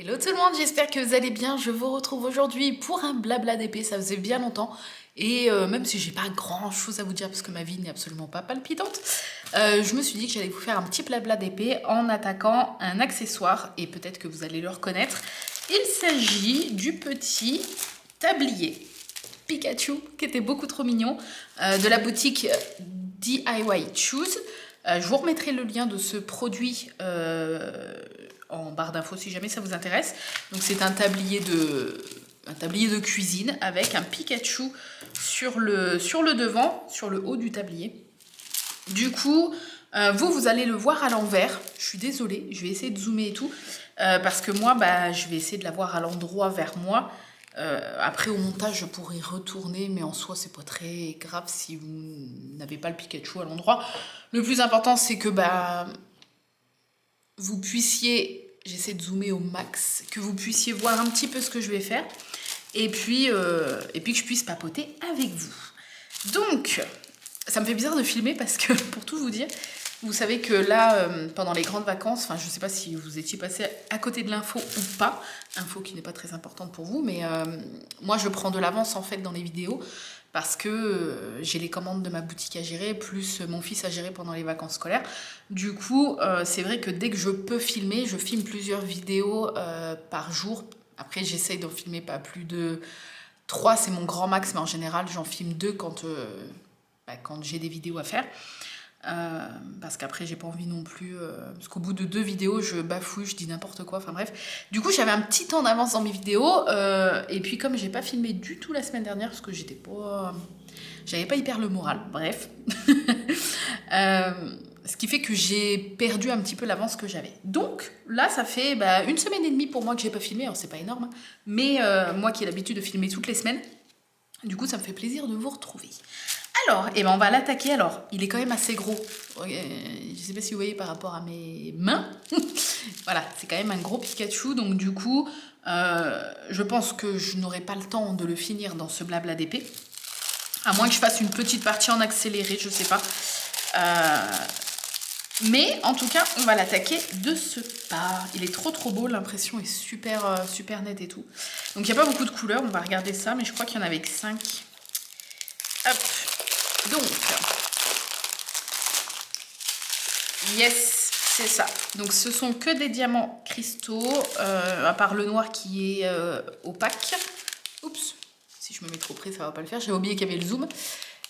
Hello tout le monde, j'espère que vous allez bien. Je vous retrouve aujourd'hui pour un blabla d'épée, ça faisait bien longtemps. Et même si j'ai pas grand chose à vous dire parce que ma vie n'est absolument pas palpitante, je me suis dit que j'allais vous faire un petit blabla d'épée en attaquant un accessoire et peut-être que vous allez le reconnaître. Il s'agit du petit tablier Pikachu qui était beaucoup trop mignon de la boutique DIY Choose. Je vous remettrai le lien de ce produit en barre d'infos si jamais ça vous intéresse. Donc c'est un tablier de cuisine avec un Pikachu sur le devant, sur le haut du tablier. Du coup, vous allez le voir à l'envers. Je suis désolée, je vais essayer de zoomer et tout. Parce que moi, je vais essayer de l'avoir à l'endroit vers moi. Après, au montage, je pourrais retourner, mais en soi, c'est pas très grave si vous n'avez pas le Pikachu à l'endroit. Le plus important, c'est que vous puissiez, j'essaie de zoomer au max, que vous puissiez voir un petit peu ce que je vais faire. Et puis que je puisse papoter avec vous. Donc, ça me fait bizarre de filmer parce que, pour tout vous dire, vous savez que là, pendant les grandes vacances, enfin, je ne sais pas si vous étiez passé à côté de l'info ou pas, info qui n'est pas très importante pour vous, mais moi, je prends de l'avance, en fait, dans les vidéos parce que j'ai les commandes de ma boutique à gérer, plus mon fils à gérer pendant les vacances scolaires. Du coup, c'est vrai que dès que je peux filmer, je filme plusieurs vidéos par jour. Après, j'essaye d'en filmer pas plus de 3, c'est mon grand max, mais en général, j'en filme 2 quand j'ai des vidéos à faire. Parce qu'après, j'ai pas envie non plus. Parce qu'au bout de 2 vidéos, je bafouille, je dis n'importe quoi. Enfin bref. Du coup, j'avais un petit temps d'avance dans mes vidéos. Et puis, comme j'ai pas filmé du tout la semaine dernière, parce que j'avais pas hyper le moral. Bref. Ce qui fait que j'ai perdu un petit peu l'avance que j'avais. Donc là, ça fait 1 semaine et demie pour moi que j'ai pas filmé. Alors c'est pas énorme, hein. Mais moi qui ai l'habitude de filmer toutes les semaines, du coup, ça me fait plaisir de vous retrouver. Alors, on va l'attaquer. Alors, il est quand même assez gros. Je sais pas si vous voyez par rapport à mes mains. Voilà, c'est quand même un gros Pikachu. Donc du coup, je pense que je n'aurai pas le temps de le finir dans ce blabla d'épée. À moins que je fasse une petite partie en accéléré, je sais pas. Mais en tout cas, on va l'attaquer de ce pas. Il est trop beau, l'impression est super, super nette et tout. Donc il n'y a pas beaucoup de couleurs, on va regarder ça, mais je crois qu'il y en avait que 5. Hop, donc, yes, c'est ça. Donc ce sont que des diamants cristaux, à part le noir qui est opaque. Oups, si je me mets trop près, ça va pas le faire. J'avais oublié qu'il y avait le zoom.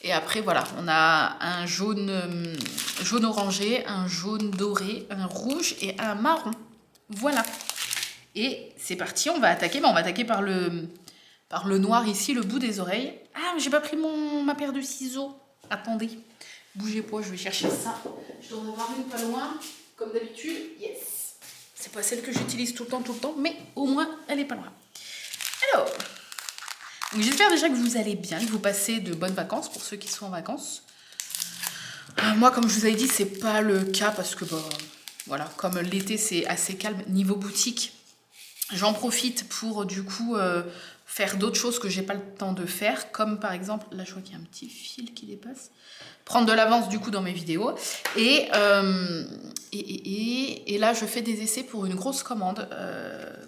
Et après, voilà, on a un jaune orangé, un jaune doré, un rouge et un marron. Voilà. Et c'est parti, on va attaquer. On va attaquer par le noir ici, le bout des oreilles. Ah, mais j'ai pas pris ma paire de ciseaux. Attendez, bougez pas, je vais chercher ça. Je dois en avoir une pas loin, comme d'habitude. Yes. C'est pas celle que j'utilise tout le temps, mais au moins, elle est pas loin. Alors... Donc j'espère déjà que vous allez bien, que vous passez de bonnes vacances pour ceux qui sont en vacances. Moi, comme je vous avais dit, c'est pas le cas parce que voilà, comme l'été c'est assez calme niveau boutique, j'en profite pour du coup faire d'autres choses que j'ai pas le temps de faire, comme par exemple, là je vois qu'il y a un petit fil qui dépasse, prendre de l'avance du coup dans mes vidéos et là je fais des essais pour une grosse commande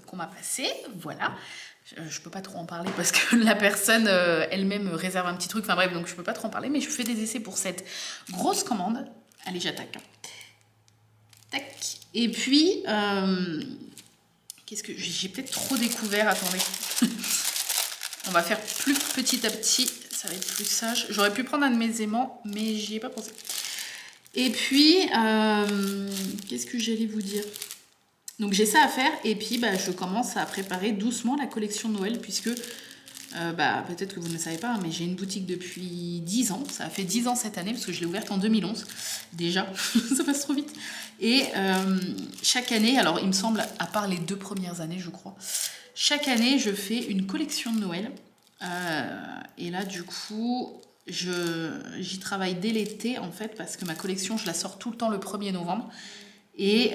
qu'on m'a passée, voilà. Je peux pas trop en parler parce que la personne elle-même réserve un petit truc, enfin bref, donc je peux pas trop en parler, mais je fais des essais pour cette grosse commande. Allez, j'attaque. Tac. Et puis, qu'est-ce que j'ai peut-être trop découvert, attendez. On va faire plus petit à petit, ça va être plus sage. J'aurais pu prendre un de mes aimants, mais j'y ai pas pensé. Et puis, qu'est-ce que j'allais vous dire ? Donc j'ai ça à faire et puis je commence à préparer doucement la collection de Noël puisque peut-être que vous ne le savez pas, mais j'ai une boutique depuis 10 ans. Ça a fait 10 ans cette année parce que je l'ai ouverte en 2011 déjà. Ça passe trop vite. Et chaque année, alors il me semble, à part les 2 premières années je crois, chaque année je fais une collection de Noël. Et là du coup j'y travaille dès l'été en fait parce que ma collection je la sors tout le temps le 1er novembre. Et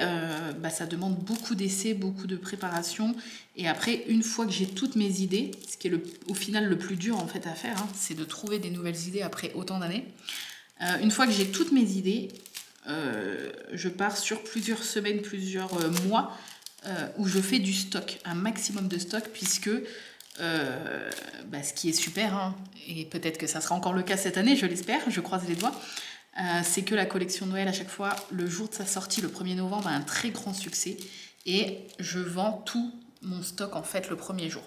ça demande beaucoup d'essais, beaucoup de préparation. Et après, une fois que j'ai toutes mes idées, ce qui est au final le plus dur en fait à faire, hein, c'est de trouver des nouvelles idées après autant d'années. Une fois que j'ai toutes mes idées, je pars sur plusieurs semaines, plusieurs mois où je fais du stock, un maximum de stock, puisque ce qui est super, hein, et peut-être que ça sera encore le cas cette année, je l'espère, je croise les doigts, c'est que la collection Noël, à chaque fois, le jour de sa sortie, le 1er novembre, a un très grand succès, et je vends tout mon stock en fait le premier jour.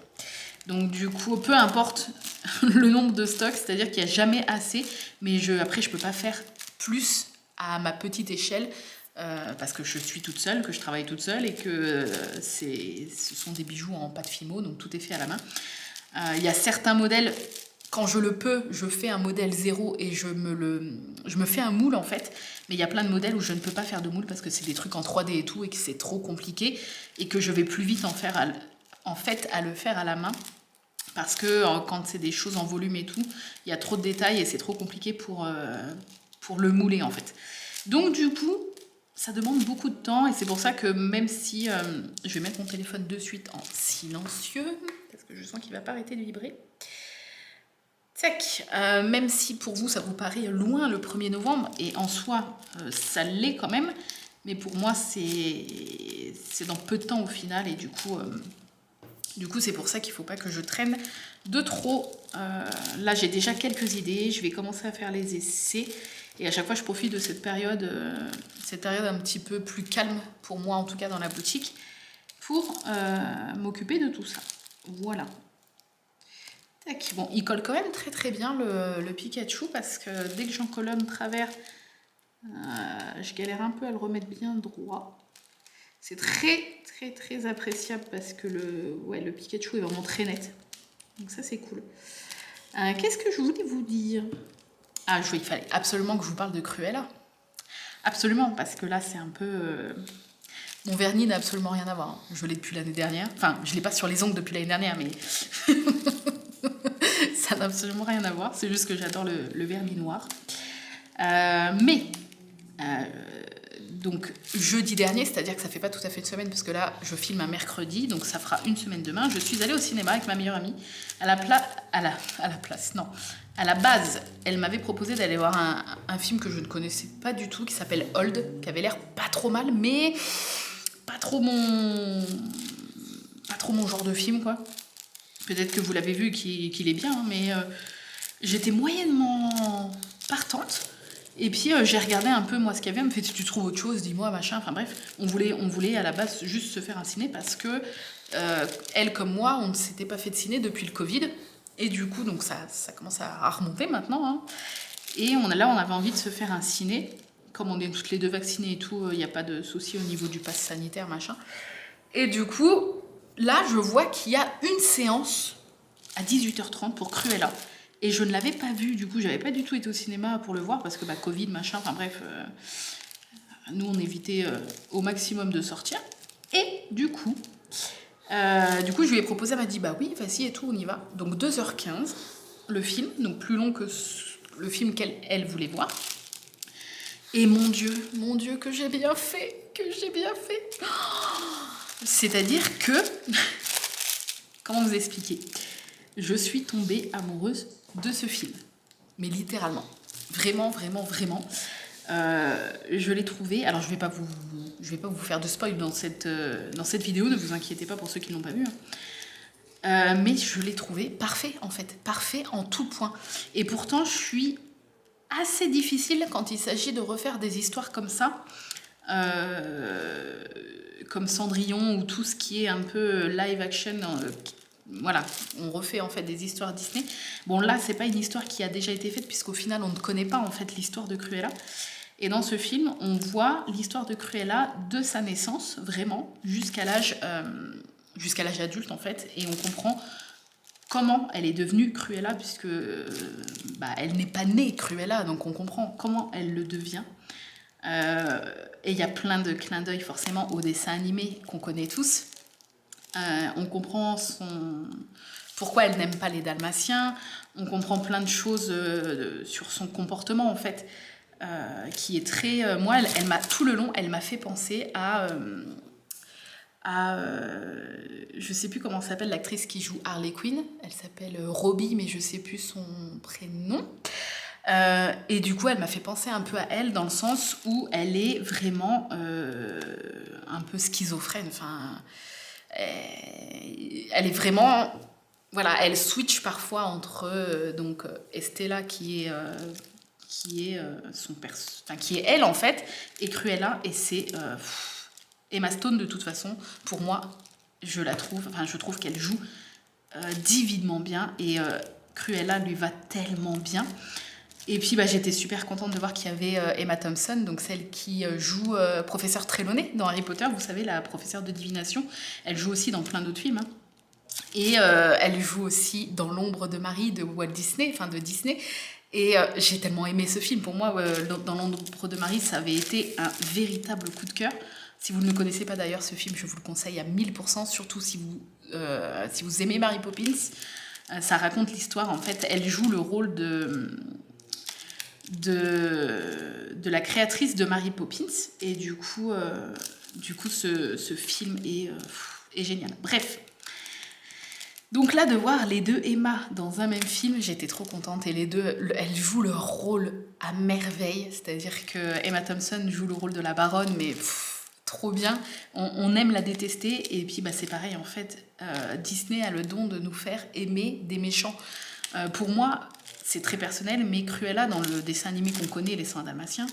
Donc du coup, peu importe le nombre de stocks, c'est-à-dire qu'il n'y a jamais assez, mais après je peux pas faire plus à ma petite échelle, parce que je suis toute seule, que je travaille toute seule, et que ce sont des bijoux en pâte Fimo, donc tout est fait à la main. Il y a certains modèles, quand je le peux, je fais un modèle zéro et je me fais un moule en fait, mais il y a plein de modèles où je ne peux pas faire de moule parce que c'est des trucs en 3D et tout, et que c'est trop compliqué, et que je vais plus vite à le faire à la main. Parce que quand c'est des choses en volume et tout, il y a trop de détails et c'est trop compliqué pour le mouler en fait. Donc du coup, ça demande beaucoup de temps, et c'est pour ça que même si je vais mettre mon téléphone de suite en silencieux, parce que je sens qu'il ne va pas arrêter de vibrer. Tac, même si pour vous ça vous paraît loin le 1er novembre, et en soi ça l'est quand même, mais pour moi c'est dans peu de temps au final, et du coup c'est pour ça qu'il ne faut pas que je traîne de trop. Là, j'ai déjà quelques idées. Je vais commencer à faire les essais. Et à chaque fois, je profite de cette période un petit peu plus calme, pour moi en tout cas dans la boutique, pour m'occuper de tout ça. Voilà. Tac. Bon, il colle quand même très très bien le Pikachu, parce que dès que j'encolonne travers, je galère un peu à le remettre bien droit. C'est très très très appréciable parce que le Pikachu est vraiment très net. Donc ça c'est cool. Qu'est-ce que je voulais vous dire? Il fallait absolument que je vous parle de Cruella. Absolument, parce que là c'est un peu... Mon vernis n'a absolument rien à voir. Hein. Je l'ai depuis l'année dernière. Enfin, je ne l'ai pas sur les ongles depuis l'année dernière, mais... ça n'a absolument rien à voir. C'est juste que j'adore le vernis noir. Donc jeudi dernier, c'est-à-dire que ça fait pas tout à fait une semaine, parce que là je filme un mercredi, donc ça fera une semaine demain, je suis allée au cinéma avec ma meilleure amie. À la base, elle m'avait proposé d'aller voir un film que je ne connaissais pas du tout, qui s'appelle Old, qui avait l'air pas trop mal, mais pas trop mon genre de film, quoi. Peut-être que vous l'avez vu, qu'il est bien, hein, mais j'étais moyennement partante. Et puis j'ai regardé un peu moi ce qu'il y avait, elle me fait si tu trouves autre chose, dis-moi, machin, enfin bref, on voulait à la base juste se faire un ciné, parce que elle comme moi, on ne s'était pas fait de ciné depuis le Covid, et du coup donc ça commence à remonter maintenant, hein. Et on avait envie de se faire un ciné, comme on est toutes les deux vaccinées et tout, il n'y a pas de souci au niveau du pass sanitaire, machin. Et du coup, là je vois qu'il y a une séance à 18h30 pour Cruella. Et je ne l'avais pas vu, du coup, j'avais pas du tout été au cinéma pour le voir, parce que Covid, machin, enfin bref, nous on évitait au maximum de sortir. Et du coup, je lui ai proposé, elle m'a dit, bah oui, vas-y et tout, on y va. Donc 2h15, le film, donc plus long que le film qu'elle voulait voir. Et mon Dieu, que j'ai bien fait, C'est-à-dire que, comment vous expliquer ? Je suis tombée amoureuse de ce film, mais littéralement, vraiment. Je l'ai trouvé. Alors je vais pas vous faire de spoil dans cette vidéo, ne vous inquiétez pas pour ceux qui l'ont pas vu. Mais je l'ai trouvé parfait en fait, parfait en tout point. Et pourtant je suis assez difficile quand il s'agit de refaire des histoires comme ça, comme Cendrillon, ou tout ce qui est un peu live action. Voilà, on refait en fait des histoires Disney. Bon, là, c'est pas une histoire qui a déjà été faite, puisqu'au final, on ne connaît pas en fait l'histoire de Cruella. Et dans ce film, on voit l'histoire de Cruella de sa naissance, vraiment, jusqu'à l'âge adulte en fait, et on comprend comment elle est devenue Cruella, puisque elle n'est pas née Cruella, donc on comprend comment elle le devient. Et il y a plein de clins d'œil forcément au dessin animé qu'on connaît tous. On comprend pourquoi elle n'aime pas les Dalmatiens, on comprend plein de choses sur son comportement en fait, qui est très... moi, elle m'a tout le long, elle m'a fait penser à je sais plus comment s'appelle l'actrice qui joue Harley Quinn, elle s'appelle Robbie, mais je sais plus son prénom. Et du coup, elle m'a fait penser un peu à elle, dans le sens où elle est vraiment un peu schizophrène. Enfin, elle est vraiment... Voilà, elle switch parfois entre donc Estella qui est elle en fait, et Cruella, et c'est Emma Stone de toute façon. Pour moi, je trouve qu'elle joue divinement bien, et Cruella lui va tellement bien. Et puis j'étais super contente de voir qu'il y avait Emma Thompson, donc celle qui joue professeur Trelawney dans Harry Potter, vous savez, la professeure de divination. Elle joue aussi dans plein d'autres films, hein. Et elle joue aussi dans L'ombre de Marie de Walt Disney, enfin de Disney. Et j'ai tellement aimé ce film. Pour moi, dans L'ombre de Marie, ça avait été un véritable coup de cœur. Si vous ne le connaissez pas d'ailleurs, ce film, je vous le conseille à 1000%, surtout si vous aimez Mary Poppins. Ça raconte l'histoire, en fait, elle joue le rôle de la créatrice de Mary Poppins. Et du coup ce film est génial. Bref. Donc là, de voir les deux Emma dans un même film, j'étais trop contente. Et les deux, elles jouent leur rôle à merveille. C'est-à-dire que Emma Thompson joue le rôle de la baronne, mais trop bien. On aime la détester. Et puis c'est pareil, en fait, Disney a le don de nous faire aimer des méchants. Pour moi, c'est très personnel, mais Cruella, dans le dessin animé qu'on connaît, Les 100 Dalmatiens,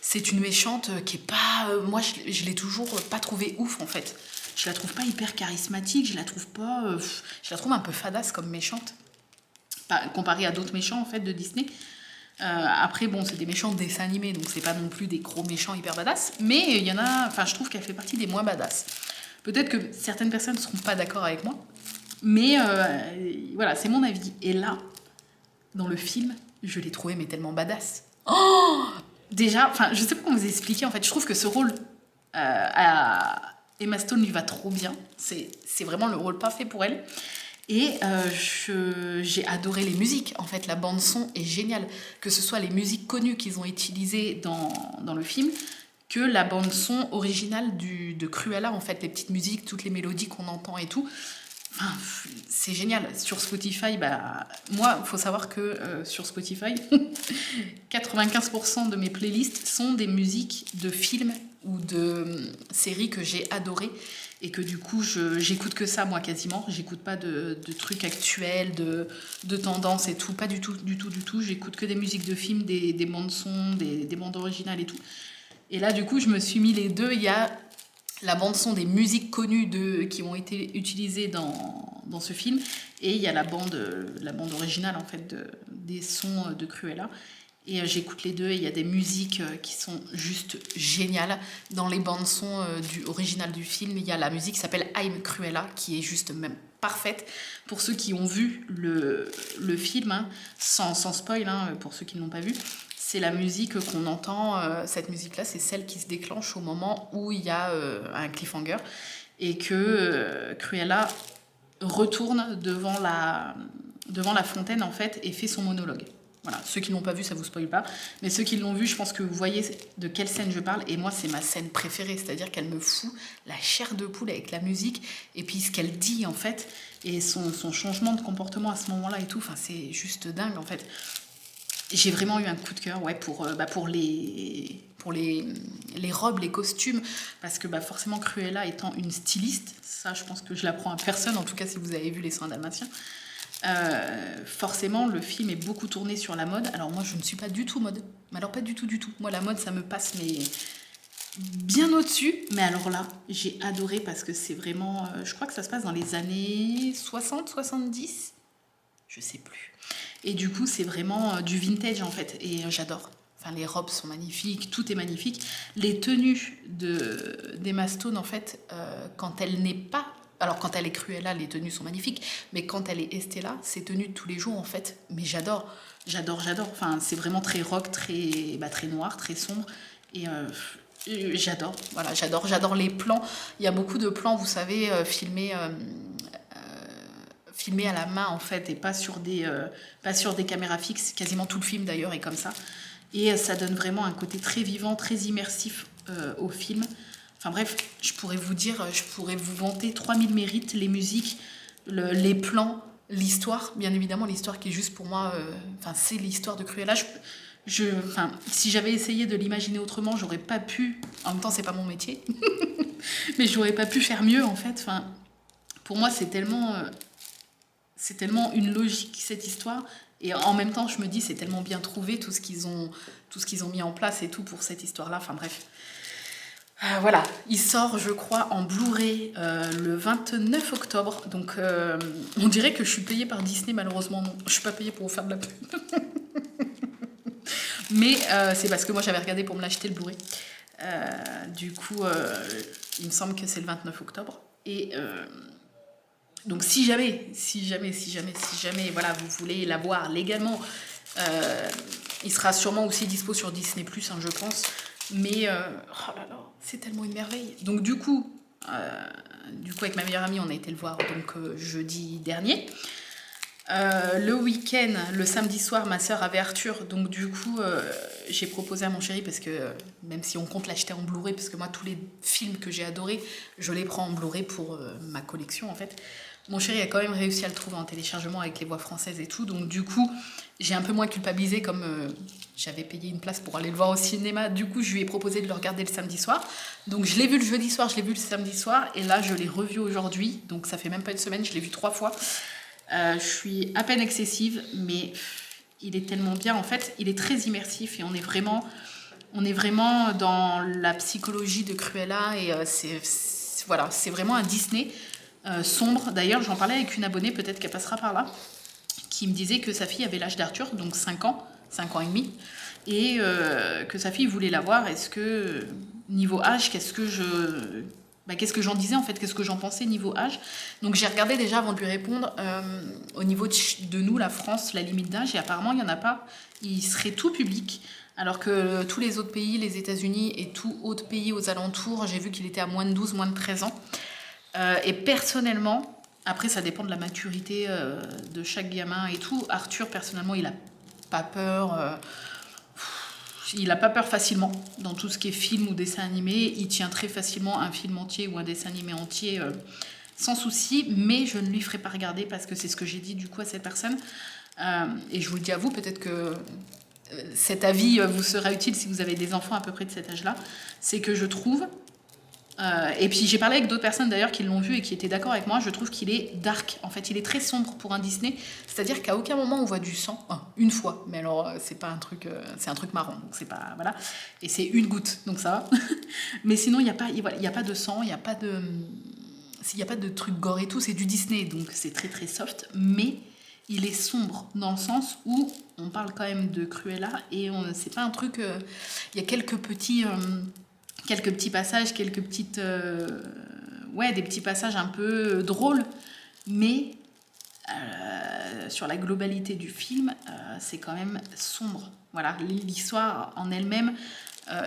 c'est une méchante qui est pas... moi, je l'ai toujours pas trouvée ouf, en fait. Je la trouve pas hyper charismatique, je la trouve un peu fadasse comme méchante, comparée à d'autres méchants en fait de Disney. Après c'est des méchants de dessin animé, donc c'est pas non plus des gros méchants hyper badass, mais il y en a, je trouve qu'elle fait partie des moins badass. Peut-être que certaines personnes ne seront pas d'accord avec moi, mais voilà, c'est mon avis. Et là, dans le film, je l'ai trouvée mais tellement badass. Oh, déjà, je sais pas comment vous expliquer, en fait, je trouve que ce rôle Emma Stone lui va trop bien. C'est vraiment le rôle parfait pour elle. Et j'ai adoré les musiques. En fait, la bande-son est géniale. Que ce soit les musiques connues qu'ils ont utilisées dans le film, que la bande-son originale de Cruella, en fait, les petites musiques, toutes les mélodies qu'on entend et tout. C'est génial. Sur Spotify, moi, il faut savoir que sur Spotify, 95% de mes playlists sont des musiques de films ou de séries que j'ai adorées, et que du coup j'écoute que ça, moi, quasiment. J'écoute pas de trucs actuels, de tendances et tout, pas du tout. J'écoute que des musiques de films, des bandes son, des bandes originales et tout. Et là, du coup, je me suis mis les deux. Il y a la bande son des musiques connues qui ont été utilisées dans ce film, et il y a la bande originale, en fait, des sons de Cruella. Et j'écoute les deux, et il y a des musiques qui sont juste géniales. Dans les bandes son originales du film, il y a la musique qui s'appelle I'm Cruella, qui est juste même parfaite. Pour ceux qui ont vu le film, hein, sans spoil, hein, pour ceux qui ne l'ont pas vu, c'est la musique qu'on entend. Cette musique-là, c'est celle qui se déclenche au moment où il y a un cliffhanger, et que Cruella retourne devant la fontaine, en fait, et fait son monologue. Voilà, ceux qui ne l'ont pas vu, ça vous spoil pas. Mais ceux qui l'ont vu, je pense que vous voyez de quelle scène je parle. Et moi, c'est ma scène préférée. C'est-à-dire qu'elle me fout la chair de poule avec la musique. Et puis ce qu'elle dit, en fait. Et son changement de comportement à ce moment-là et tout. C'est juste dingue, en fait. J'ai vraiment eu un coup de cœur, pour les robes, les costumes. Parce que forcément, Cruella étant une styliste, ça, je pense que je l'apprends à personne. En tout cas, si vous avez vu Les 100 Dalmatiens. Forcément, le film est beaucoup tourné sur la mode. Alors moi, je ne suis pas du tout mode. Mais alors pas du tout. Moi, la mode, ça me passe mais bien au-dessus. Mais alors là, j'ai adoré, parce que c'est vraiment... je crois que ça se passe dans les années 60, 70. Je sais plus. Et du coup, c'est vraiment du vintage, en fait. Et j'adore. Les robes sont magnifiques, tout est magnifique. Les tenues d'Emma Stone, en fait, quand elle n'est pas... Alors, quand elle est Cruella, les tenues sont magnifiques. Mais quand elle est Estella, ses tenues de tous les jours, en fait, mais j'adore. C'est vraiment très rock, très noir, très sombre. Et j'adore. Voilà, j'adore les plans. Il y a beaucoup de plans, vous savez, filmés à la main, en fait, et pas sur des caméras fixes. Quasiment tout le film, d'ailleurs, est comme ça. Et ça donne vraiment un côté très vivant, très immersif au film. Bref, je pourrais vous vanter 3000 mérites, les musiques, les plans, l'histoire, bien évidemment, l'histoire qui est juste pour moi, c'est l'histoire de Cruella. Enfin, si j'avais essayé de l'imaginer autrement, j'aurais pas pu. En même temps, c'est pas mon métier, mais j'aurais pas pu faire mieux en fait. Enfin, pour moi, c'est tellement une logique cette histoire. Et en même temps, je me dis, c'est tellement bien trouvé tout ce qu'ils ont mis en place et tout pour cette histoire-là. Enfin bref. Voilà, il sort, je crois, en Blu-ray le 29 octobre. Donc, on dirait que je suis payée par Disney, malheureusement, non. Je suis pas payée pour vous faire de la pub. Mais c'est parce que moi, j'avais regardé pour me l'acheter le Blu-ray. Du coup, il me semble que c'est le 29 octobre. Et donc, si jamais, voilà, vous voulez l'avoir légalement, il sera sûrement aussi dispo sur Disney+, hein, je pense. Mais, oh là là, c'est tellement une merveille. Donc, du coup, avec ma meilleure amie, on a été le voir donc, jeudi dernier. Le week-end, le samedi soir, ma sœur avait Arthur, donc du coup, j'ai proposé à mon chéri, parce que même si on compte l'acheter en Blu-ray, parce que moi, tous les films que j'ai adorés, je les prends en Blu-ray pour ma collection, en fait. Mon chéri a quand même réussi à le trouver en téléchargement avec les voix françaises et tout, donc du coup, j'ai un peu moins culpabilisé, comme j'avais payé une place pour aller le voir au cinéma. Du coup, je lui ai proposé de le regarder le samedi soir. Donc, je l'ai vu le jeudi soir, je l'ai vu le samedi soir, et là, je l'ai revu aujourd'hui, donc ça fait même pas une semaine, je l'ai vu 3 fois. Je suis à peine excessive, mais il est tellement bien. En fait, il est très immersif et on est vraiment dans la psychologie de Cruella. Et voilà, c'est vraiment un Disney sombre. D'ailleurs, j'en parlais avec une abonnée, peut-être qu'elle passera par là, qui me disait que sa fille avait l'âge d'Arthur, donc 5 ans et demi, et que sa fille voulait la voir. Est-ce que, niveau âge, qu'est-ce que j'en disais en fait, qu'est-ce que j'en pensais niveau âge. Donc j'ai regardé déjà avant de lui répondre au niveau de nous, la France, la limite d'âge, et apparemment il n'y en a pas. Il serait tout public, alors que tous les autres pays, les États-Unis et tout autre pays aux alentours, j'ai vu qu'il était à moins de 12, moins de 13 ans. Et personnellement, après ça dépend de la maturité de chaque gamin et tout, Arthur personnellement il a pas peur. Il n'a pas peur facilement dans tout ce qui est film ou dessin animé. Il tient très facilement un film entier ou un dessin animé entier sans souci, mais je ne lui ferai pas regarder parce que c'est ce que j'ai dit du coup à cette personne. Et je vous le dis à vous, peut-être que cet avis vous sera utile si vous avez des enfants à peu près de cet âge-là. C'est que je trouve, et puis j'ai parlé avec d'autres personnes d'ailleurs qui l'ont vu et qui étaient d'accord avec moi, je trouve qu'il est dark. En fait, il est très sombre pour un Disney, c'est-à-dire qu'à aucun moment on voit du sang. Une fois, mais alors c'est pas un truc, c'est un truc marron, donc c'est pas, voilà. Et c'est une goutte, donc ça va. Mais sinon il y a pas de sang, il y a pas de truc gore et tout, c'est du Disney, donc c'est très très soft, mais il est sombre dans le sens où on parle quand même de Cruella et c'est pas un truc. Il y a quelques petits passages, quelques petites. Des petits passages un peu drôles, mais sur la globalité du film, c'est quand même sombre. Voilà, l'histoire en elle-même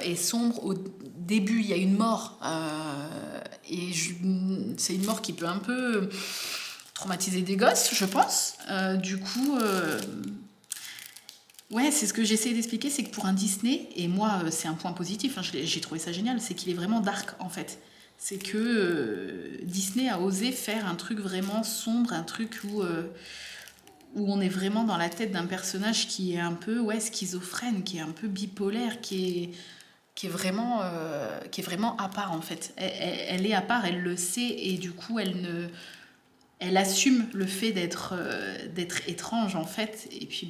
est sombre. Au début, il y a une mort, et c'est une mort qui peut un peu traumatiser des gosses, je pense. Du coup. Ouais, c'est ce que j'essaie d'expliquer, c'est que pour un Disney, et moi c'est un point positif, hein, j'ai trouvé ça génial, c'est qu'il est vraiment dark en fait. C'est que Disney a osé faire un truc vraiment sombre, un truc où on est vraiment dans la tête d'un personnage qui est un peu schizophrène, qui est un peu bipolaire, qui est vraiment à part en fait. Elle est à part, elle le sait, et du coup elle assume le fait d'être étrange en fait, et puis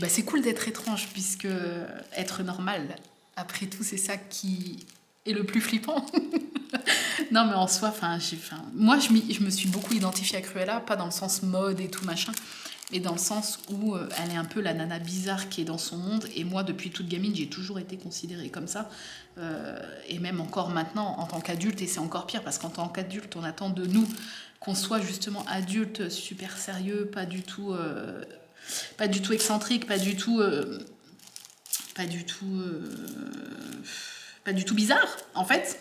c'est cool d'être étrange, puisque être normal, après tout, c'est ça qui est le plus flippant. Non, mais en soi, moi, je me suis beaucoup identifiée à Cruella, pas dans le sens mode et tout machin, mais dans le sens où elle est un peu la nana bizarre qui est dans son monde. Et moi, depuis toute gamine, j'ai toujours été considérée comme ça. Et même encore maintenant, en tant qu'adulte, et c'est encore pire, parce qu'en tant qu'adulte, on attend de nous qu'on soit justement adulte, super sérieux, pas du tout excentrique, pas du tout bizarre en fait.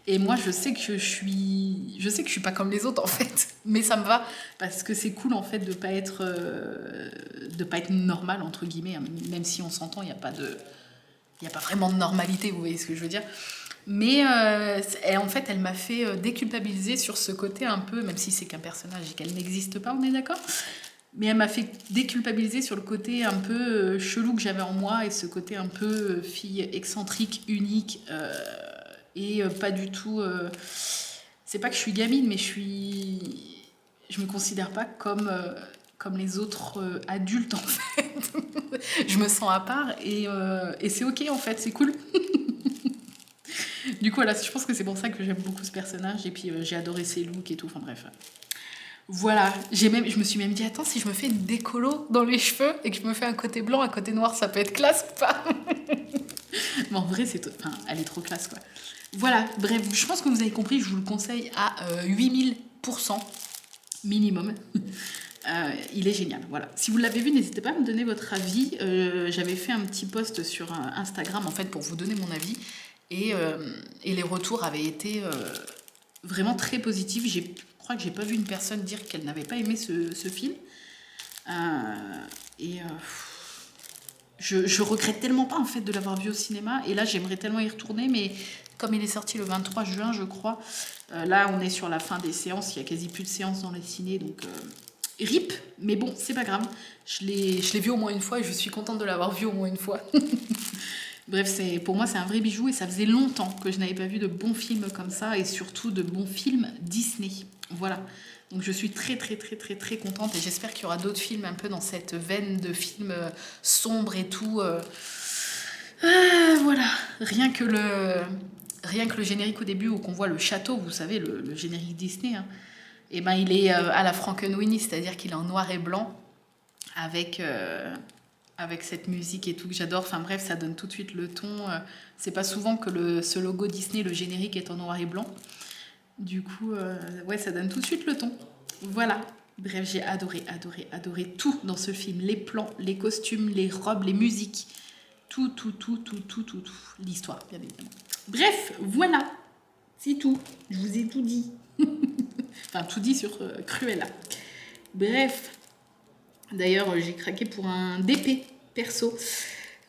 Et moi je sais que je suis pas comme les autres en fait, mais ça me va parce que c'est cool en fait de pas être normal entre guillemets, hein. Même si on s'entend, il y a pas vraiment de normalité, vous voyez ce que je veux dire. Mais en fait, elle m'a fait déculpabiliser sur ce côté un peu, même si c'est qu'un personnage et qu'elle n'existe pas, on est d'accord. Mais elle m'a fait déculpabiliser sur le côté un peu chelou que j'avais en moi et ce côté un peu fille excentrique, unique et pas du tout... c'est pas que je suis gamine, mais je me considère pas comme les autres adultes en fait. Je me sens à part et c'est ok en fait, c'est cool. Du coup, voilà, je pense que c'est pour ça que j'aime beaucoup ce personnage et puis j'ai adoré ses looks et tout, enfin bref. Voilà, je me suis même dit, attends, si je me fais une décolo dans les cheveux et que je me fais un côté blanc, un côté noir, ça peut être classe ou pas? Mais en vrai, elle est trop classe, quoi. Voilà, bref, je pense que vous avez compris, je vous le conseille à 8000% minimum. Il est génial, voilà. Si vous l'avez vu, n'hésitez pas à me donner votre avis. J'avais fait un petit post sur Instagram, en fait, pour vous donner mon avis. Et les retours avaient été vraiment très positifs. Je crois que j'ai pas vu une personne dire qu'elle n'avait pas aimé ce film. Je regrette tellement pas en fait de l'avoir vu au cinéma. Et là, j'aimerais tellement y retourner, mais comme il est sorti le 23 juin, je crois, là, on est sur la fin des séances. Il y a quasi plus de séances dans les ciné, donc rip. Mais bon, c'est pas grave. Je l'ai vu au moins une fois et je suis contente de l'avoir vu au moins une fois. Bref, pour moi, c'est un vrai bijou et ça faisait longtemps que je n'avais pas vu de bons films comme ça et surtout de bons films Disney. Voilà. Donc je suis très très très très très contente et j'espère qu'il y aura d'autres films un peu dans cette veine de films sombres et tout. Voilà. Rien que le générique au début où qu'on voit le château, vous savez, le générique Disney, hein, et ben il est à la Frankenweenie, c'est-à-dire qu'il est en noir et blanc avec cette musique et tout que j'adore. Enfin bref, ça donne tout de suite le ton. C'est pas souvent que ce logo Disney, le générique, est en noir et blanc. Du coup, ouais, ça donne tout de suite le ton. Voilà. Bref, j'ai adoré tout dans ce film. Les plans, les costumes, les robes, les musiques. Tout. L'histoire, bien évidemment. Bref, voilà. C'est tout. Je vous ai tout dit. Enfin, tout dit sur Cruella. Bref. D'ailleurs, j'ai craqué pour un DP perso.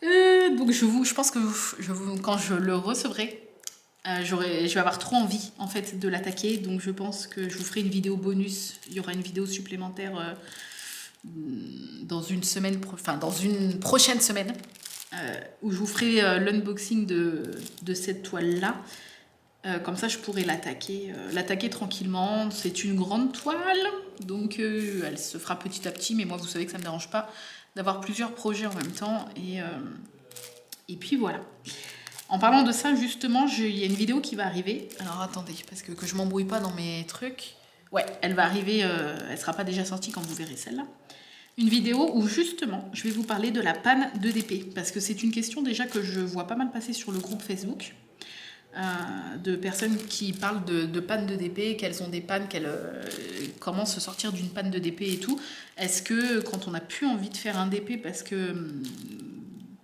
Donc je pense que quand je le recevrai, je vais avoir trop envie en fait de l'attaquer. Donc je pense que je vous ferai une vidéo bonus. Il y aura une vidéo supplémentaire dans une prochaine semaine où je vous ferai l'unboxing de cette toile-là. Comme ça, je pourrais l'attaquer tranquillement. C'est une grande toile, donc elle se fera petit à petit. Mais moi, vous savez que ça ne me dérange pas d'avoir plusieurs projets en même temps. Et puis voilà. En parlant de ça, justement, il y a une vidéo qui va arriver. Alors attendez, parce que je m'embrouille pas dans mes trucs. Ouais, elle va arriver, elle sera pas déjà sortie quand vous verrez celle-là. Une vidéo où justement, je vais vous parler de la panne d'EDP. Parce que c'est une question déjà que je vois pas mal passer sur le groupe Facebook. De personnes qui parlent de panne de DP, qu'elles ont des pannes, comment se sortir d'une panne de DP et tout. Est-ce que quand on n'a plus envie de faire un DP parce que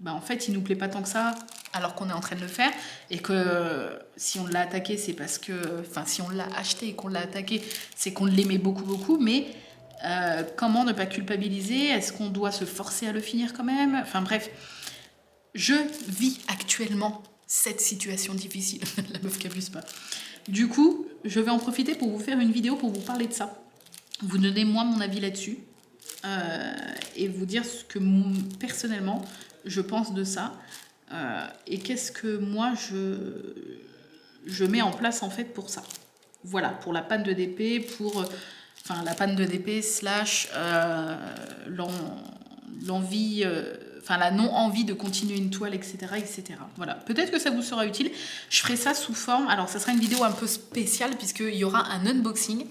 en fait il nous plaît pas tant que ça alors qu'on est en train de le faire et que si on l'a attaqué c'est parce que, enfin si on l'a acheté et qu'on l'a attaqué c'est qu'on l'aimait beaucoup, mais comment ne pas culpabiliser? Est-ce qu'on doit se forcer à le finir quand même? Enfin bref, je vis actuellement cette situation difficile. La meuf qui abuse pas. Du coup, je vais en profiter pour vous faire une vidéo pour vous parler de ça. Vous donnez moi mon avis là-dessus. Et vous dire ce que personnellement je pense de ça. Et qu'est-ce que moi je mets en place en fait pour ça. Voilà, pour la panne de DP, la panne de DP / l'envie... la non-envie de continuer une toile, etc. Voilà, peut-être que ça vous sera utile. Je ferai ça sous forme... Alors, ça sera une vidéo un peu spéciale puisqu'il y aura un unboxing,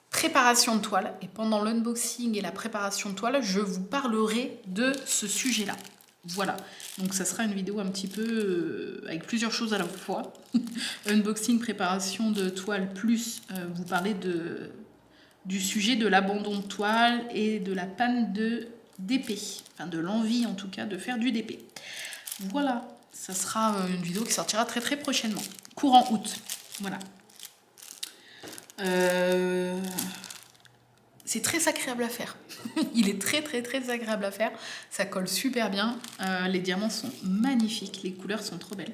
préparation de toile. Et pendant l'unboxing et la préparation de toile, je vous parlerai de ce sujet-là. Voilà, donc ça sera une vidéo un petit peu avec plusieurs choses à la fois. Unboxing, préparation de toile, plus vous parler du sujet de l'abandon de toile et de la panne de DP, enfin de l'envie en tout cas de faire du DP. Voilà, ça sera une vidéo qui sortira très très prochainement, courant août. Voilà. C'est très agréable à faire. Il est très très très agréable à faire. Ça colle super bien. Les diamants sont magnifiques, les couleurs sont trop belles.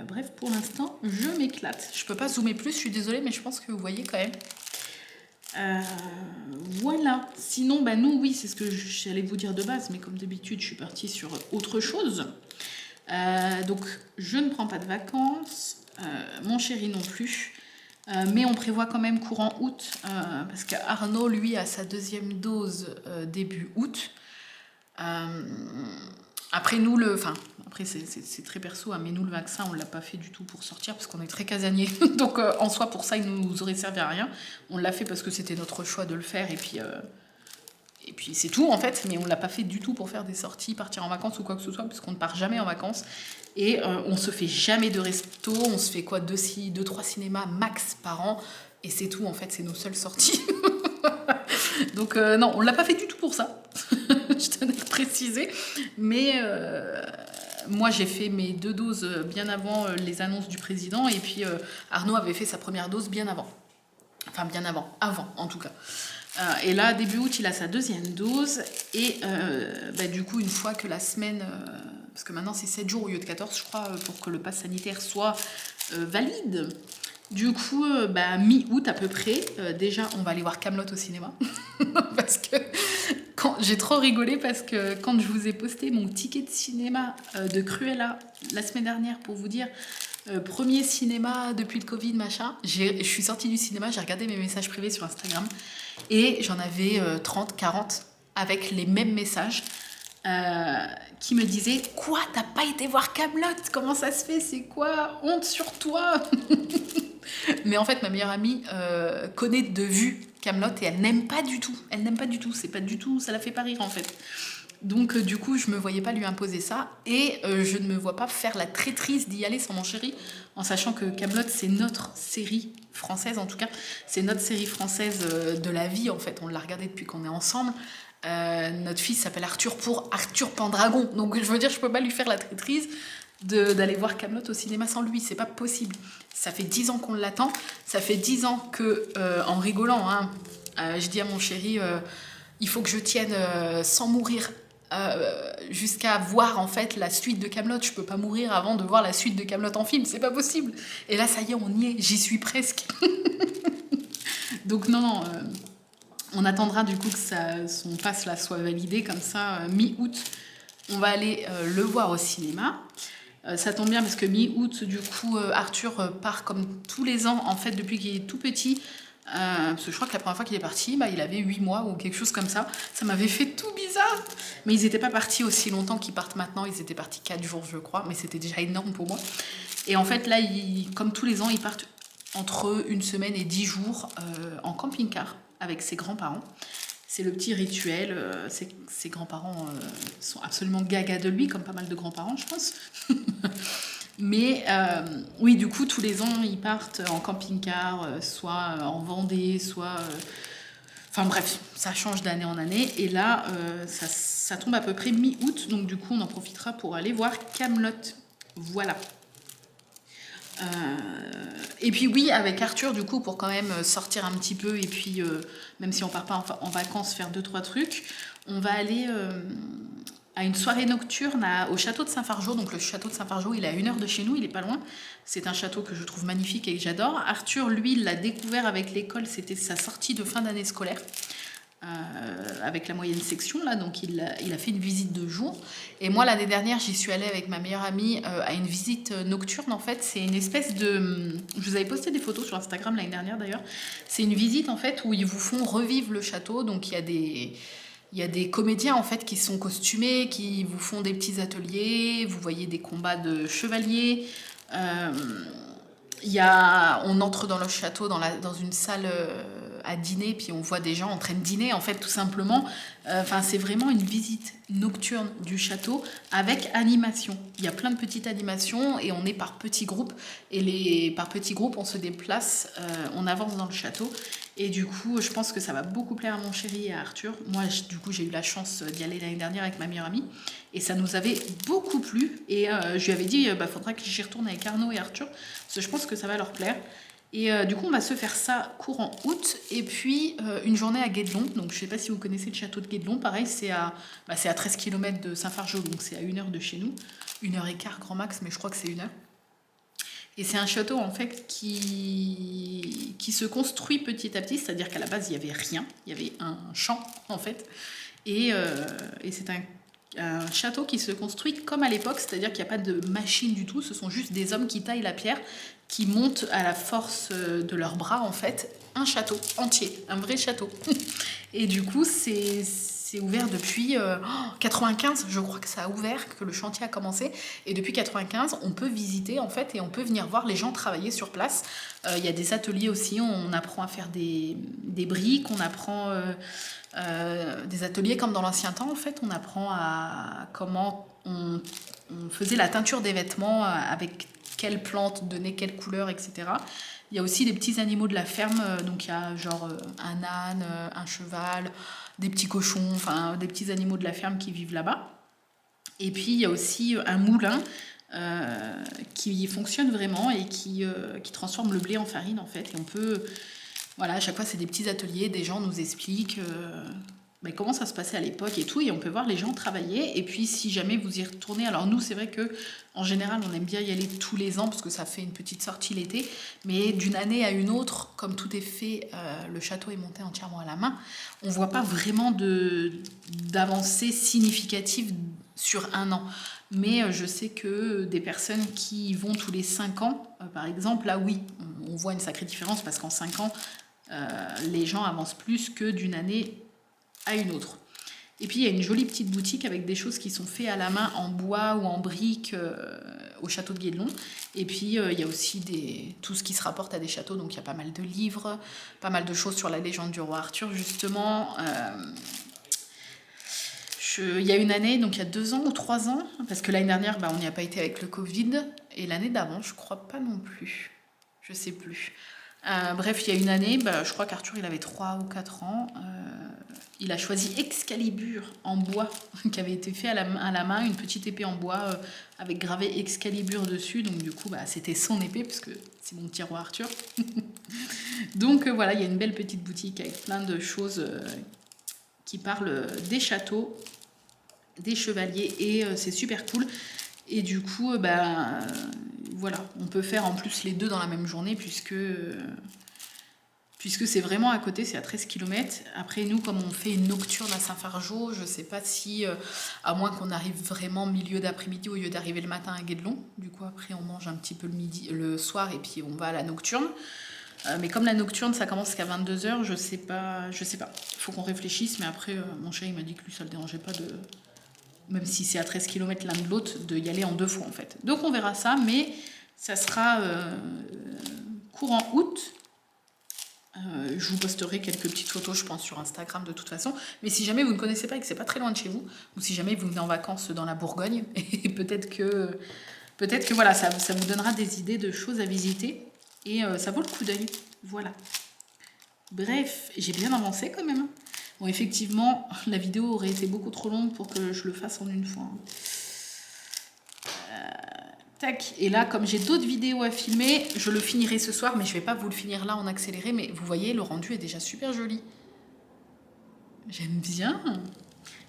Bref, pour l'instant, je m'éclate. Je peux pas zoomer plus, je suis désolée, mais je pense que vous voyez quand même. Euh, voilà. Sinon, bah nous, oui, c'est ce que j'allais vous dire de base, mais comme d'habitude, je suis partie sur autre chose. Donc, je ne prends pas de vacances, mon chéri non plus. Mais on prévoit quand même courant août, parce qu'Arnaud, lui, a sa deuxième dose début août. Euh, Après, nous, enfin, après, c'est très perso, hein, mais nous, le vaccin, on ne l'a pas fait du tout pour sortir parce qu'on est très casanier. Donc, en soi, pour ça, il nous aurait servi à rien. On l'a fait parce que c'était notre choix de le faire et puis c'est tout en fait. Mais on ne l'a pas fait du tout pour faire des sorties, partir en vacances ou quoi que ce soit, parce qu'on ne part jamais en vacances. Et on se fait jamais de resto. On se fait quoi, deux, trois cinémas max par an. Et c'est tout en fait, c'est nos seules sorties. Donc, non, on ne l'a pas fait du tout pour ça. Je tenais à le préciser. Mais moi, j'ai fait mes 2 doses bien avant les annonces du président. Et puis, Arnaud avait fait sa première dose bien avant. Enfin, bien avant en tout cas. Et là, début août, il a sa deuxième dose. Et bah, du coup, une fois que la semaine... parce que maintenant, c'est 7 jours au lieu de 14, je crois, pour que le pass sanitaire soit valide. Du coup, bah, mi-août à peu près, déjà, on va aller voir Kaamelott au cinéma. Parce que j'ai trop rigolé parce que quand je vous ai posté mon ticket de cinéma de Cruella la semaine dernière pour vous dire premier cinéma depuis le Covid, machin, je suis sortie du cinéma, j'ai regardé mes messages privés sur Instagram et j'en avais 30, 40 avec les mêmes messages qui me disaient quoi, t'as pas été voir Kaamelott, comment ça se fait, c'est quoi, honte sur toi. Mais en fait, ma meilleure amie connaît de vue Kaamelott et elle n'aime pas du tout. Elle n'aime pas du tout. C'est pas du tout. Ça la fait pas rire en fait. Donc du coup, je me voyais pas lui imposer ça et je ne me vois pas faire la traîtrise d'y aller sans mon chéri, en sachant que Kaamelott c'est notre série française en tout cas. C'est notre série française de la vie en fait. On l'a regardée depuis qu'on est ensemble. Notre fils s'appelle Arthur pour Arthur Pendragon. Donc je veux dire, je peux pas lui faire la traîtrise d'aller voir Kaamelott au cinéma sans lui, c'est pas possible. Ça fait 10 ans qu'on l'attend, ça fait 10 ans que, en rigolant, hein, je dis à mon chéri, il faut que je tienne sans mourir jusqu'à voir en fait la suite de Kaamelott. Je peux pas mourir avant de voir la suite de Kaamelott en film, c'est pas possible. Et là, ça y est, on y est, j'y suis presque. Donc non, non, on attendra du coup que son pass là soit validé, comme ça, mi-août, on va aller le voir au cinéma. Ça tombe bien parce que mi-août, du coup, Arthur part comme tous les ans, en fait, depuis qu'il est tout petit. Parce que je crois que la première fois qu'il est parti, bah, il avait 8 mois ou quelque chose comme ça. Ça m'avait fait tout bizarre. Mais ils n'étaient pas partis aussi longtemps qu'ils partent maintenant. Ils étaient partis 4 jours, je crois. Mais c'était déjà énorme pour moi. Et en fait, là, comme tous les ans, ils partent entre 1 semaine et 10 jours en camping-car avec ses grands-parents. C'est le petit rituel. Ses grands-parents sont absolument gaga de lui, comme pas mal de grands-parents, je pense. Mais oui, du coup, tous les ans, ils partent en camping-car, soit en Vendée, soit... Enfin bref, ça change d'année en année. Et là, ça tombe à peu près mi-août. Donc du coup, on en profitera pour aller voir Kaamelott. Voilà. Et puis oui, avec Arthur, du coup, pour quand même sortir un petit peu, et puis même si on part pas en vacances, faire 2-3 trucs, on va aller à une soirée nocturne au château de Saint-Fargeau. Donc le château de Saint-Fargeau, il est à 1 heure de chez nous, il est pas loin. C'est un château que je trouve magnifique et que j'adore. Arthur, lui, il l'a découvert avec l'école, c'était sa sortie de fin d'année scolaire. Avec la moyenne section là, donc il a fait une visite de jour. Et moi l'année dernière j'y suis allée avec ma meilleure amie à une visite nocturne. En fait c'est une espèce de, je vous avais posté des photos sur Instagram l'année dernière d'ailleurs, c'est une visite en fait où ils vous font revivre le château. Donc il y a des comédiens en fait qui sont costumés, qui vous font des petits ateliers, vous voyez des combats de chevaliers. On entre dans le château, dans une salle à dîner, puis on voit des gens en train de dîner, en fait, tout simplement. Enfin, c'est vraiment une visite nocturne du château avec animation. Il y a plein de petites animations et on est par petits groupes. Et par petits groupes, on se déplace, on avance dans le château. Et du coup, je pense que ça va beaucoup plaire à mon chéri et à Arthur. Moi, du coup, j'ai eu la chance d'y aller l'année dernière avec ma meilleure amie. Et ça nous avait beaucoup plu. Et je lui avais dit, faudra que j'y retourne avec Arnaud et Arthur. Parce que je pense que ça va leur plaire. Et du coup, on va se faire ça courant août. Et puis, une journée à Guédelon. Donc, je ne sais pas si vous connaissez le château de Guédelon. Pareil, c'est à 13 km de Saint-Fargeau. Donc, c'est à 1 heure de chez nous. 1 heure et quart, grand max, mais je crois que c'est 1 heure. Et c'est un château en fait qui se construit petit à petit, c'est-à-dire qu'à la base il n'y avait rien, il y avait un champ en fait. Et c'est un château qui se construit comme à l'époque, c'est-à-dire qu'il n'y a pas de machine du tout, ce sont juste des hommes qui taillent la pierre, qui montent à la force de leurs bras en fait, un château entier, un vrai château. Et du coup c'est ouvert depuis 95, je crois que ça a ouvert, que le chantier a commencé. Et depuis 95, on peut visiter en fait et on peut venir voir les gens travailler sur place. Il y a des ateliers aussi, on apprend à faire des briques, on apprend des ateliers comme dans l'ancien temps en fait. On apprend à comment on faisait la teinture des vêtements, avec quelle plante donner quelle couleur, etc. Il y a aussi des petits animaux de la ferme, donc il y a genre un âne, un cheval, des petits cochons, enfin des petits animaux de la ferme qui vivent là-bas. Et puis il y a aussi un moulin qui fonctionne vraiment et qui transforme le blé en farine en fait. Et on peut, voilà, à chaque fois c'est des petits ateliers, des gens nous expliquent comment ça se passait à l'époque et tout, et on peut voir les gens travailler. Et puis si jamais vous y retournez, alors nous c'est vrai que en général on aime bien y aller tous les ans parce que ça fait une petite sortie l'été, mais d'une année à une autre, comme tout est fait, le château est monté entièrement à la main, on voit pas vraiment d'avancée significative sur un an. Mais je sais que des personnes qui y vont tous les 5 ans, par exemple, là oui, on voit une sacrée différence parce qu'en 5 ans, les gens avancent plus que d'une année à une autre. Et puis il y a une jolie petite boutique avec des choses qui sont faites à la main en bois ou en briques au château de Guédelon. Et puis il y a aussi tout ce qui se rapporte à des châteaux, donc il y a pas mal de livres, pas mal de choses sur la légende du roi Arthur justement. Il y a une année, donc il y a 2 ans ou 3 ans, parce que l'année dernière on n'y a pas été avec le Covid, et l'année d'avant je crois pas non plus, je sais plus. Bref, il y a une année, je crois qu'Arthur il avait 3 ou 4 ans, il a choisi Excalibur en bois, qui avait été fait à la main, une petite épée en bois avec gravé Excalibur dessus, donc du coup c'était son épée, parce que c'est mon petit roi Arthur. Donc voilà, il y a une belle petite boutique avec plein de choses qui parlent des châteaux, des chevaliers, et c'est super cool. Et du coup, voilà, on peut faire en plus les deux dans la même journée, puisque c'est vraiment à côté, c'est à 13 km. Après, nous, comme on fait une nocturne à Saint-Fargeau, je sais pas si, à moins qu'on arrive vraiment milieu d'après-midi au lieu d'arriver le matin à Guédelon. Du coup, après, on mange un petit peu le soir et puis on va à la nocturne. Mais comme la nocturne, ça commence qu'à 22h, je sais pas. Faut qu'on réfléchisse, mais après, mon chéri m'a dit que lui, ça le dérangeait pas de... Même si c'est à 13 km l'un de l'autre, d'y aller en 2 fois, en fait. Donc, on verra ça, mais ça sera courant août. Je vous posterai quelques petites photos, je pense, sur Instagram de toute façon. Mais si jamais vous ne connaissez pas et que c'est pas très loin de chez vous, ou si jamais vous venez en vacances dans la Bourgogne, et peut-être que voilà, ça vous donnera des idées de choses à visiter. Et ça vaut le coup d'œil. Voilà. Bref, j'ai bien avancé quand même. Bon, effectivement, la vidéo aurait été beaucoup trop longue pour que je le fasse en une fois. Tac. Et là, comme j'ai d'autres vidéos à filmer, je le finirai ce soir, mais je vais pas vous le finir là en accéléré. Mais vous voyez, le rendu est déjà super joli. J'aime bien.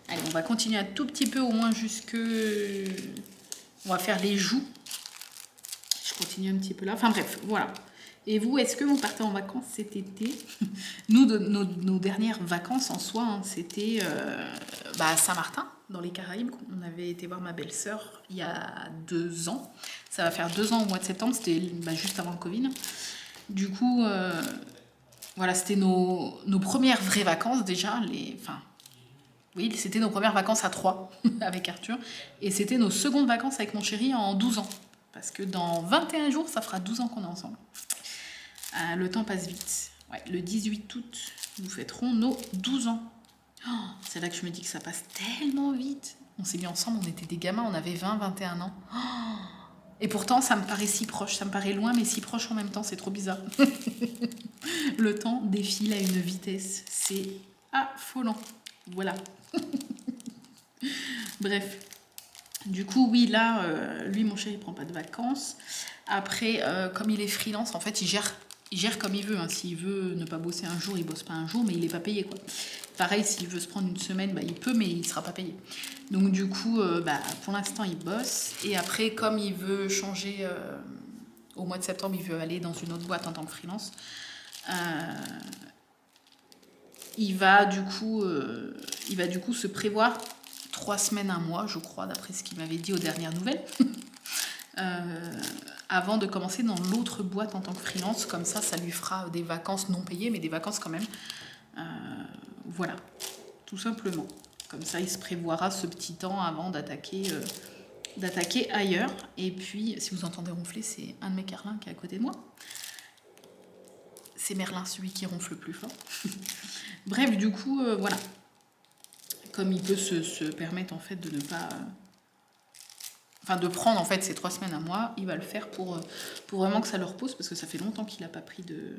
Allez, on va continuer un tout petit peu, au moins jusque... On va faire les joues. Je continue un petit peu là. Enfin bref, voilà. Et vous, est-ce que vous partez en vacances cet été? Nous, nos dernières vacances en soi, hein, c'était à Saint-Martin, dans les Caraïbes. On avait été voir ma belle-sœur il y a 2 ans. Ça va faire 2 ans au mois de septembre, c'était juste avant le Covid. Du coup, voilà, c'était nos premières vraies vacances déjà. Oui, c'était nos premières vacances à 3 avec Arthur. Et c'était nos secondes vacances avec mon chéri en 12 ans. Parce que dans 21 jours, ça fera 12 ans qu'on est ensemble. Le temps passe vite. Ouais, le 18 août, nous fêterons nos 12 ans. Oh, c'est là que je me dis que ça passe tellement vite. On s'est mis ensemble, on était des gamins, on avait 20, 21 ans. Oh, et pourtant, ça me paraît si proche, ça me paraît loin, mais si proche en même temps, c'est trop bizarre. Le temps défile à une vitesse, c'est affolant. Voilà. Bref. Du coup, oui, là, lui, mon chéri, il prend pas de vacances. Après, comme il est freelance, en fait, il gère comme il veut. Hein. S'il veut ne pas bosser un jour, il bosse pas un jour, mais il est pas payé, quoi. Pareil, s'il veut se prendre une semaine, il peut, mais il sera pas payé. Donc, du coup, pour l'instant, il bosse. Et après, comme il veut changer au mois de septembre, il veut aller dans une autre boîte en tant que freelance. Il va du coup se prévoir 3 semaines, un mois, je crois, d'après ce qu'il m'avait dit aux dernières nouvelles, avant de commencer dans l'autre boîte en tant que freelance. Comme ça lui fera des vacances non payées, mais des vacances quand même. Voilà, tout simplement. Comme ça, il se prévoira ce petit temps avant d'attaquer ailleurs. Et puis, si vous entendez ronfler, c'est un de mes carlins qui est à côté de moi. C'est Merlin, celui qui ronfle le plus fort. Bref, du coup, voilà. Comme il peut se permettre en fait de ne pas... Enfin, de prendre en fait ces 3 semaines à mois, il va le faire pour vraiment que ça le repose, parce que ça fait longtemps qu'il n'a pas pris de...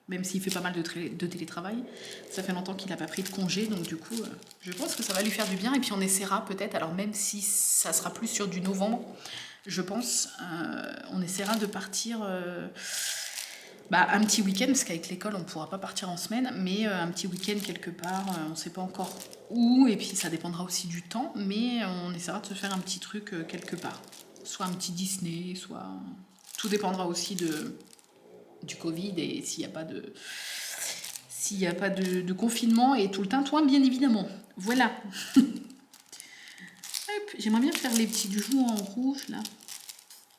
Même s'il fait pas mal de télétravail, ça fait longtemps qu'il n'a pas pris de congé, donc du coup, je pense que ça va lui faire du bien. Et puis on essaiera peut-être, alors même si ça sera plus sur du novembre, je pense, on essaiera de partir... un petit week-end, parce qu'avec l'école, on ne pourra pas partir en semaine, mais un petit week-end quelque part, on ne sait pas encore où, et puis ça dépendra aussi du temps, mais on essaiera de se faire un petit truc quelque part. Soit un petit Disney, soit... Tout dépendra aussi du Covid, et s'il n'y a pas de confinement, et tout le tintouin, bien évidemment. Voilà. J'aimerais bien faire les petits joues en rouge, là,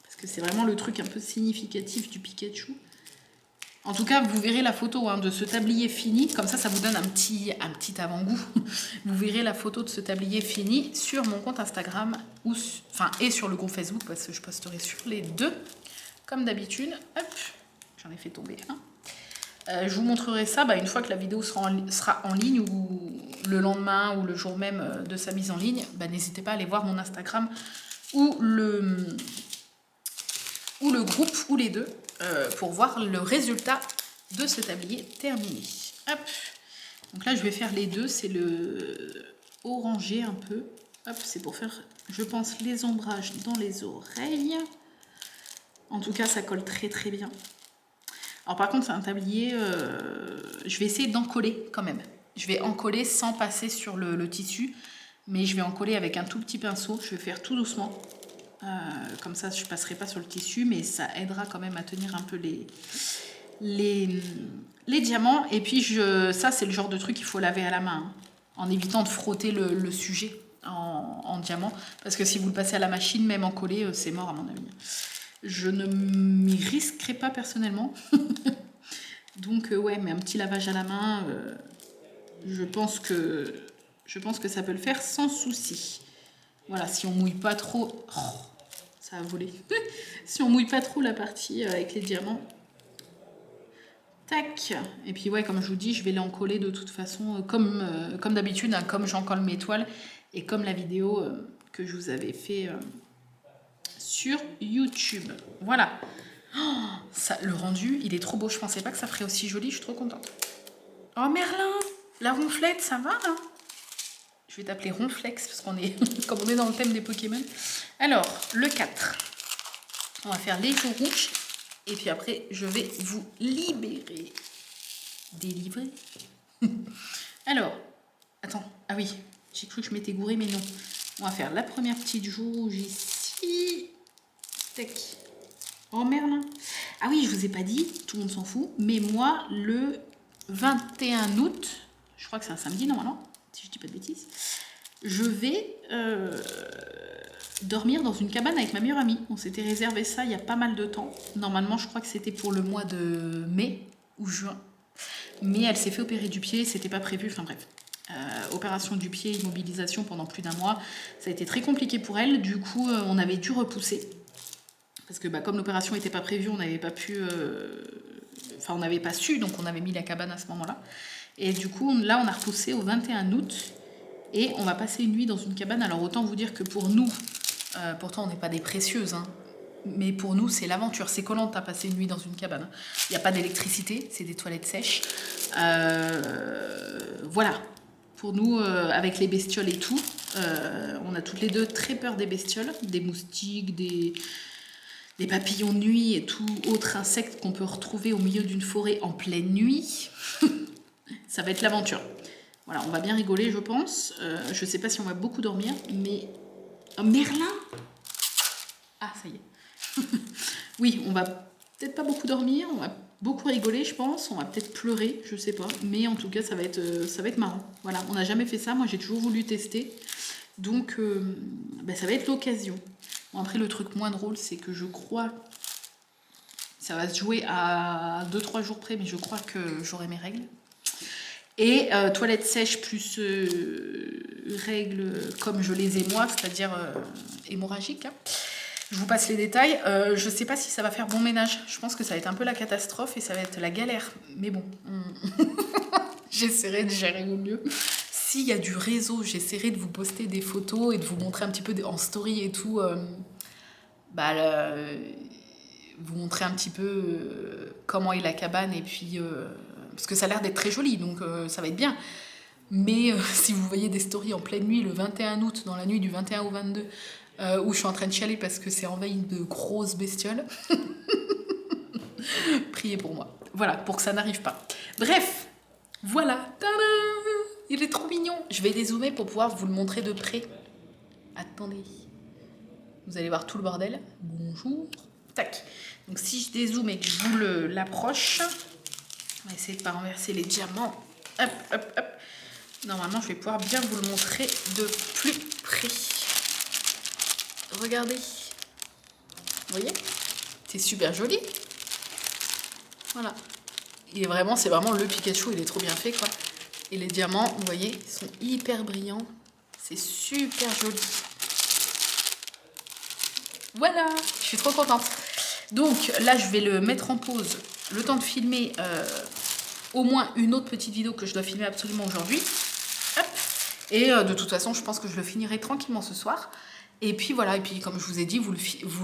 parce que c'est vraiment le truc un peu significatif du Pikachu. En tout cas, vous verrez la photo de ce tablier fini. Comme ça vous donne un petit avant-goût. Vous verrez la photo de ce tablier fini sur mon compte Instagram et sur le groupe Facebook, parce que je posterai sur les deux, comme d'habitude. Hop, j'en ai fait tomber un. Je vous montrerai ça une fois que la vidéo sera en ligne, ou le lendemain, ou le jour même de sa mise en ligne. N'hésitez pas à aller voir mon Instagram ou le groupe, ou les deux, pour voir le résultat de ce tablier terminé. Hop. Donc là, je vais faire les deux. C'est le orangé un peu. Hop, c'est pour faire, je pense, les ombrages dans les oreilles. En tout cas, ça colle très très bien. Alors par contre, c'est un tablier, je vais essayer d'en coller quand même. Je vais en coller sans passer sur le tissu, mais je vais en coller avec un tout petit pinceau. Je vais faire tout doucement. Comme ça, je ne passerai pas sur le tissu, mais ça aidera quand même à tenir un peu les diamants. Et puis, ça, c'est le genre de truc qu'il faut laver à la main, en évitant de frotter le sujet en diamant. Parce que si vous le passez à la machine, même en collé, c'est mort à mon avis. Je ne m'y risquerai pas personnellement. Donc, ouais, mais un petit lavage à la main, je pense que ça peut le faire sans souci. Voilà, si on mouille pas trop... Oh, ça a volé. Si on mouille pas trop la partie avec les diamants. Tac. Et puis ouais, comme je vous dis, je vais les encoller de toute façon, comme d'habitude, comme j'encolle mes toiles, et comme la vidéo que je vous avais fait sur YouTube. Voilà. Oh, ça, le rendu, il est trop beau. Je pensais pas que ça ferait aussi joli. Je suis trop contente. Oh Merlin, la ronflette, ça va là? Je vais t'appeler Ronflex, parce qu'on est comme on est dans le thème des Pokémon. Alors, le 4. On va faire les joues rouges. Et puis après, je vais vous libérer. Délivrer. Alors, attends. Ah oui, j'ai cru que je m'étais gourée, mais non. On va faire la première petite joue rouge ici. Tac. Oh Merlin. Ah oui, je vous ai pas dit, tout le monde s'en fout, mais moi, le 21 août, je crois que c'est un samedi normalement, si je dis pas de bêtises, je vais dormir dans une cabane avec ma meilleure amie. On s'était réservé ça il y a pas mal de temps. Normalement, je crois que c'était pour le mois de mai ou juin. Mais elle s'est fait opérer du pied, c'était pas prévu, enfin bref. Opération du pied, immobilisation pendant plus d'un mois. Ça a été très compliqué pour elle, du coup, on avait dû repousser. Parce que comme l'opération n'était pas prévue, on n'avait pas pu... on n'avait pas su, donc on avait mis la cabane à ce moment-là. Et du coup, là, on a repoussé au 21 août. Et on va passer une nuit dans une cabane. Alors, autant vous dire que pour nous, pourtant, on n'est pas des précieuses, mais pour nous, c'est l'aventure. C'est Koh-Lanta, passer une nuit dans une cabane. Il n'y a pas d'électricité, c'est des toilettes sèches. Voilà. Pour nous, avec les bestioles et tout, on a toutes les deux très peur des bestioles, des moustiques, des papillons de nuit et tout autre insecte qu'on peut retrouver au milieu d'une forêt en pleine nuit. Ça va être l'aventure. Voilà, on va bien rigoler, je pense. Je sais pas si on va beaucoup dormir, mais... Oh, Merlin! Ah, ça y est. Oui, on va peut-être pas beaucoup dormir, on va beaucoup rigoler, je pense. On va peut-être pleurer, je sais pas. Mais en tout cas, ça va être marrant. Voilà, on n'a jamais fait ça. Moi, j'ai toujours voulu tester. Donc, ça va être l'occasion. Bon, après, le truc moins drôle, c'est que je crois... Ça va se jouer à 2-3 jours près, mais je crois que j'aurai mes règles. Et toilette sèche plus règles comme je les ai moi, c'est-à-dire hémorragiques. Hein. Je vous passe les détails. Je ne sais pas si ça va faire bon ménage. Je pense que ça va être un peu la catastrophe et ça va être la galère. Mais bon, j'essaierai de gérer au mieux. S'il y a du réseau, j'essaierai de vous poster des photos et de vous montrer un petit peu en story et tout. Vous montrer un petit peu comment est la cabane et puis... parce que ça a l'air d'être très joli, donc ça va être bien. Mais si vous voyez des stories en pleine nuit, le 21 août, dans la nuit du 21 au 22, où je suis en train de chialer parce que c'est envahi de grosses bestioles, priez pour moi. Voilà, pour que ça n'arrive pas. Bref, voilà. Tadam, il est trop mignon. Je vais dézoomer pour pouvoir vous le montrer de près. Attendez. Vous allez voir tout le bordel. Bonjour. Tac. Donc si je dézoome et que je vous l'approche, on va essayer de ne pas renverser les diamants. Hop, hop, hop. Normalement, je vais pouvoir bien vous le montrer de plus près. Regardez. Vous voyez? C'est super joli. Voilà. C'est vraiment le Pikachu, il est trop bien fait, quoi. Et les diamants, vous voyez, ils sont hyper brillants. C'est super joli. Voilà, je suis trop contente. Donc là, je vais le mettre en pause, le temps de filmer au moins une autre petite vidéo que je dois filmer absolument aujourd'hui. Et de toute façon, je pense que je le finirai tranquillement ce soir. Et puis voilà, et puis comme je vous ai dit, vous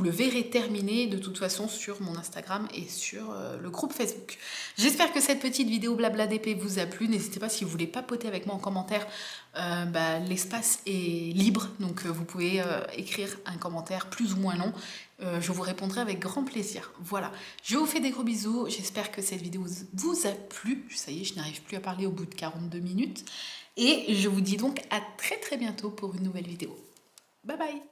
le verrez terminé de toute façon sur mon Instagram et sur le groupe Facebook. J'espère que cette petite vidéo blabla d'épée vous a plu. N'hésitez pas si vous voulez papoter avec moi en commentaire. L'espace est libre, donc vous pouvez écrire un commentaire plus ou moins long. Je vous répondrai avec grand plaisir. Voilà, je vous fais des gros bisous. J'espère que cette vidéo vous a plu. Ça y est, je n'arrive plus à parler au bout de 42 minutes. Et je vous dis donc à très très bientôt pour une nouvelle vidéo. Bye bye!